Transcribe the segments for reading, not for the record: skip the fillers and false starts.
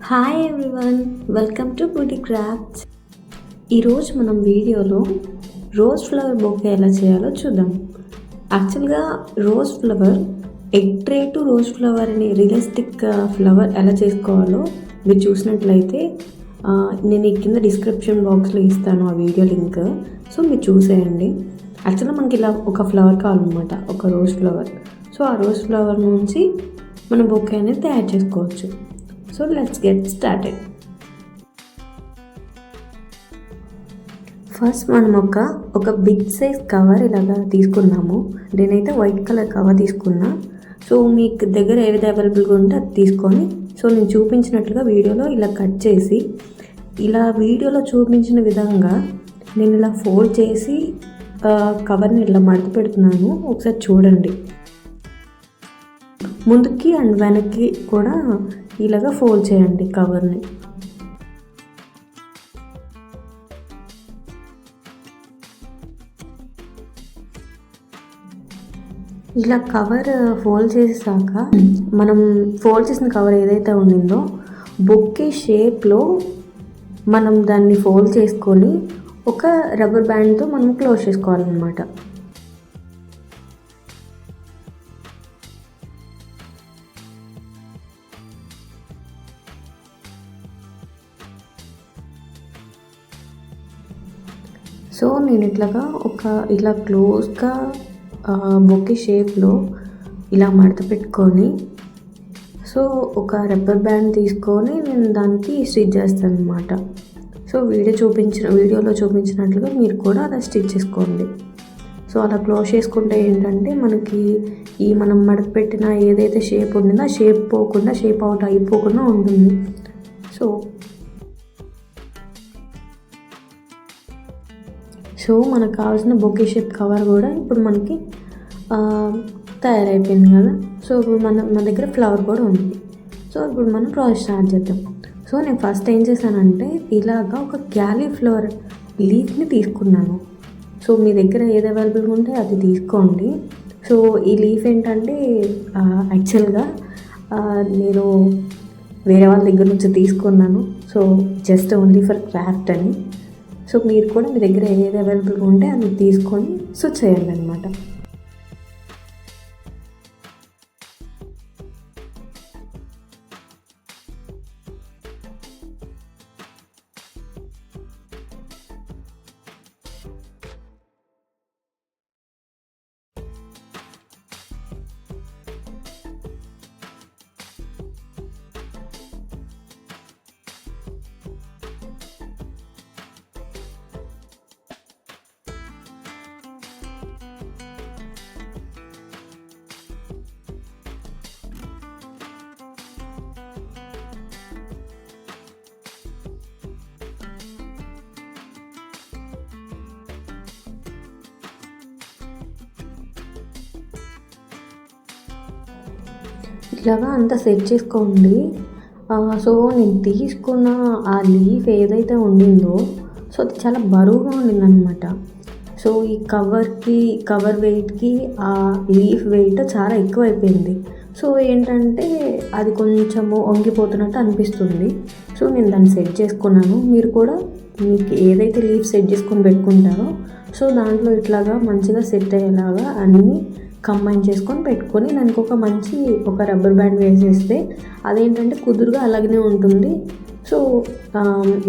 Hi everyone, welcome to beauty crafts. ఈరోజు మనం వీడియోలో రోజ్ ఫ్లవర్ బొకే ఎలా చేయాలో చూద్దాం. యాక్చువల్గా rose flower, egg tray to rose flower అనే రియలిస్టిక్ ఫ్లవర్ ఎలా చేసుకోవాలో మీరు చూసినట్లయితే నేను ఈ కింద డిస్క్రిప్షన్ బాక్స్లో ఇస్తాను ఆ వీడియో లింక్. సో మీరు చూసేయండి. యాక్చువల్గా మనకి ఇలా ఒక ఫ్లవర్ కావాలన్నమాట, ఒక రోజ్ ఫ్లవర్. సో ఆ రోజ్ ఫ్లవర్ నుంచి మనం బొకే అనేది తయారు చేసుకోవచ్చు. So let's get started. First మనం ఒక బిగ్ సైజ్ కవర్ ఇలాగా తీసుకున్నాము. నేనైతే వైట్ కలర్ కవర్ తీసుకున్నా. సో మీకు దగ్గర ఏది అవైలబుల్గా ఉంటే అది తీసుకొని, సో నేను చూపించినట్లుగా వీడియోలో ఇలా కట్ చేసి, ఇలా వీడియోలో చూపించిన విధంగా నేను ఇలా ఫోల్డ్ చేసి కవర్ని ఇలా మడత పెడుతున్నాను. ఒకసారి చూడండి. ముందుకి అండ్ వెనక్కి కూడా ఇలాగా ఫోల్డ్ చేయండి కవర్ని. ఇలా కవర్ ఫోల్డ్ చేసాక మనం ఫోల్డ్ చేసిన కవర్ ఏదైతే ఉండిందో బొకే షేప్లో మనం దాన్ని ఫోల్డ్ చేసుకొని ఒక రబ్బర్ బ్యాండ్తో మనం క్లోజ్ చేసుకోవాలన్నమాట. సో నేను ఇలా క్లోజ్గా బొకే షేప్లో ఇలా మడత పెట్టుకొని, సో ఒక రబ్బర్ బ్యాండ్ తీసుకొని నేను దానికి స్టిచ్ చేస్తాను అనమాట. సో వీడియోలో చూపించినట్లుగా మీరు కూడా అలా స్టిచ్ చేసుకోండి. సో అలా క్లోజ్ చేసుకుంటే ఏంటంటే మనకి ఈ మనం మడత పెట్టిన ఏదైతే షేప్ ఉండిందో ఆ షేప్ అవుట్ అయిపోకుండా ఉంటుంది. సో మనకు కావాల్సిన బొకే షేప్ కవర్ కూడా ఇప్పుడు మనకి తయారైపోయింది కదా. సో ఇప్పుడు మన దగ్గర ఫ్లవర్ కూడా ఉంది. సో ఇప్పుడు మనం ప్రాసెస్ స్టార్ట్ చేద్దాం. సో నేను ఫస్ట్ ఏం చేశానంటే ఇలాగా ఒక క్యాలీఫ్లవర్ లీఫ్ని తీసుకున్నాను. సో మీ దగ్గర ఏది అవైలబుల్గా ఉంటే అది తీసుకోండి. సో ఈ లీఫ్ ఏంటంటే యాక్చువల్గా నేను వేరే వాళ్ళ దగ్గర నుంచి తీసుకున్నాను. So just only for craft అని. సో మీరు కూడా మీ దగ్గర ఏది అవైలబుల్గా ఉంటే అది తీసుకొని స్టిచ్ చేయండి అనమాట. ఇలాగా అంతా సెట్ చేసుకోండి. సో నేను తీసుకున్న ఆ లీఫ్ ఏదైతే ఉండిందో సో అది చాలా బరువుగా ఉండిందనమాట. సో ఈ కవర్ వెయిట్కి ఆ లీఫ్ వెయిట్ చాలా ఎక్కువైపోయింది. సో ఏంటంటే అది కొంచెము వంగిపోతున్నట్టు అనిపిస్తుంది. సో నేను దాన్ని సెట్ చేసుకున్నాను. మీరు కూడా మీకు ఏదైతే లీఫ్ సెట్ చేసుకొని పెట్టుకుంటారో సో దాంట్లో ఇట్లాగా మంచిగా సెట్ అయ్యేలాగా అన్నీ కంబైన్ చేసుకొని పెట్టుకొని దానికి ఒక రబ్బర్ బ్యాండ్ వేసేస్తే అదేంటంటే కుదురుగా అలాగనే ఉంటుంది. సో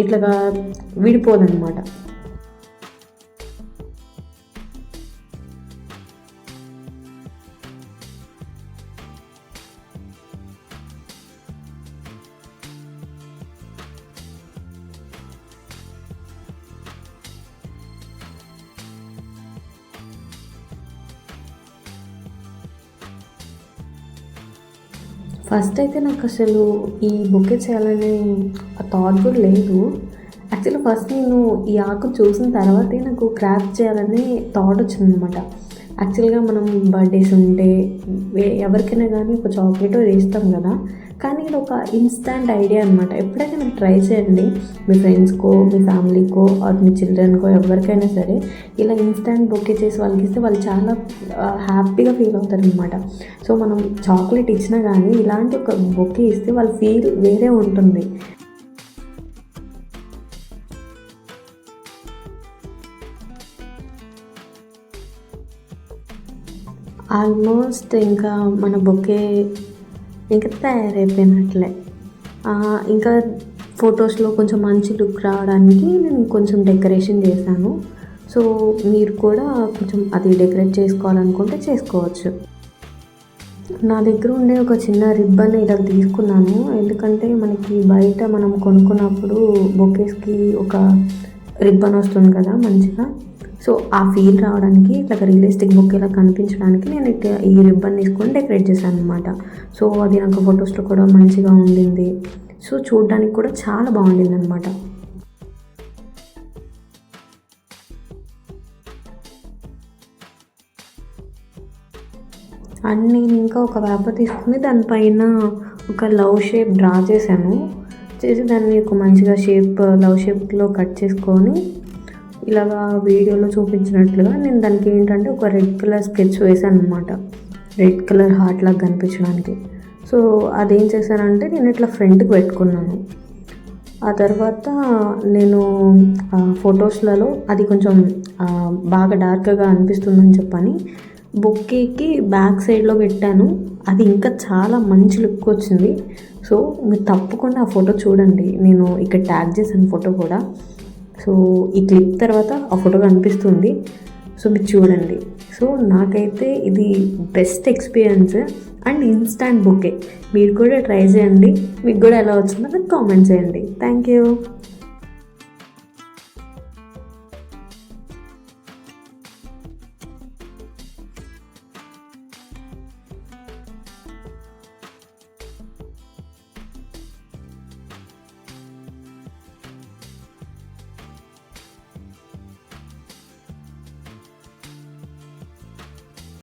ఇట్లాగా విడిపోదన్నమాట. ఫస్ట్ అయితే నాకు అసలు ఈ బొకే చేయాలనే ఆ థాట్ కూడా లేదు. యాక్చువల్లీ ఫస్ట్ నేను ఈ ఆకు చూసిన తర్వాతే నాకు క్రాఫ్ట్ చేయాలని థాట్ వచ్చిందనమాట. యాక్చువల్గా మనం బర్త్డేస్ ఉంటే ఎవరికైనా కానీ ఒక చాక్లెట్ వేస్తాం కదా. కానీ ఇది ఒక ఇన్స్టాంట్ ఐడియా అనమాట. ఎప్పుడైనా మీరు ట్రై చేయండి, మీ ఫ్రెండ్స్కో, మీ ఫ్యామిలీకో ఆర్ మీ చిల్డ్రన్కో ఎవరికైనా సరే ఇలా ఇన్స్టాంట్ బొకే చేసి వాళ్ళకి ఇస్తే వాళ్ళు చాలా హ్యాపీగా ఫీల్ అవుతారు అనమాట. సో మనం చాక్లెట్ ఇచ్చినా కానీ ఇలాంటి ఒక బొకే ఇస్తే వాళ్ళ ఫీల్ వేరే ఉంటుంది. ఆల్మోస్ట్ ఇంకా మన బొకే ఇంకా తయారైపోయినట్లే. ఇంకా ఫొటోస్లో కొంచెం మంచి లుక్ రావడానికి నేను కొంచెం డెకరేషన్ చేశాను. సో మీరు కూడా కొంచెం అది డెకరేట్ చేసుకోవాలనుకుంటే చేసుకోవచ్చు. నా దగ్గర ఉండే ఒక చిన్న రిబ్బన్ ఇలా తీసుకున్నాను. ఎందుకంటే మనకి బయట మనం కొనుక్కున్నప్పుడు బొకేస్కి ఒక రిబ్బన్ వస్తుంది కదా మంచిగా. సో ఆ ఫీల్ రావడానికి ఇట్లా రియలిస్టిక్ బొకేలా కనిపించడానికి నేను ఇట్లా ఈ రిబ్బన్ తీసుకొని డెకరేట్ చేశాను అనమాట. సో అది నాకు ఫొటోస్లో కూడా మంచిగా ఉండింది. సో చూడడానికి కూడా చాలా బాగుండింది అనమాట. అండ్ నేను ఇంకా ఒక పేపర్ తీసుకుని దానిపైన ఒక లవ్ షేప్ డ్రా చేశాను. చేసి దాన్ని ఒక మంచిగా లవ్ షేప్లో కట్ చేసుకొని ఇలాగా వీడియోలో చూపించినట్లుగా నేను దానికి ఏంటంటే ఒక రెడ్ కలర్ స్కెచ్ వేసాను అనమాట. రెడ్ కలర్ హార్ట్ లాగా కనిపించడానికి. సో అదేం చేశానంటే నేను ఇట్లా ఫ్రంట్కి పెట్టుకున్నాను. ఆ తర్వాత నేను ఫొటోస్లలో అది కొంచెం బాగా డార్క్గా అనిపిస్తుందని చెప్పని బొకేకి బ్యాక్ సైడ్లో పెట్టాను. అది ఇంకా చాలా మంచి లుక్ వచ్చింది. సో మీరు తప్పకుండా ఆ ఫోటో చూడండి. నేను ఇక్కడ ట్యాగ్ చేశాను ఫోటో కూడా. సో ఈ క్లిప్ తర్వాత ఆ ఫోటో కనిపిస్తుంది. సో మీరు చూడండి. సో నాకైతే ఇది best experience and instant bouquet. మీరు కూడా ట్రై చేయండి. మీకు కూడా ఎలా వచ్చిందో నాకు కామెంట్ చేయండి. Thank you.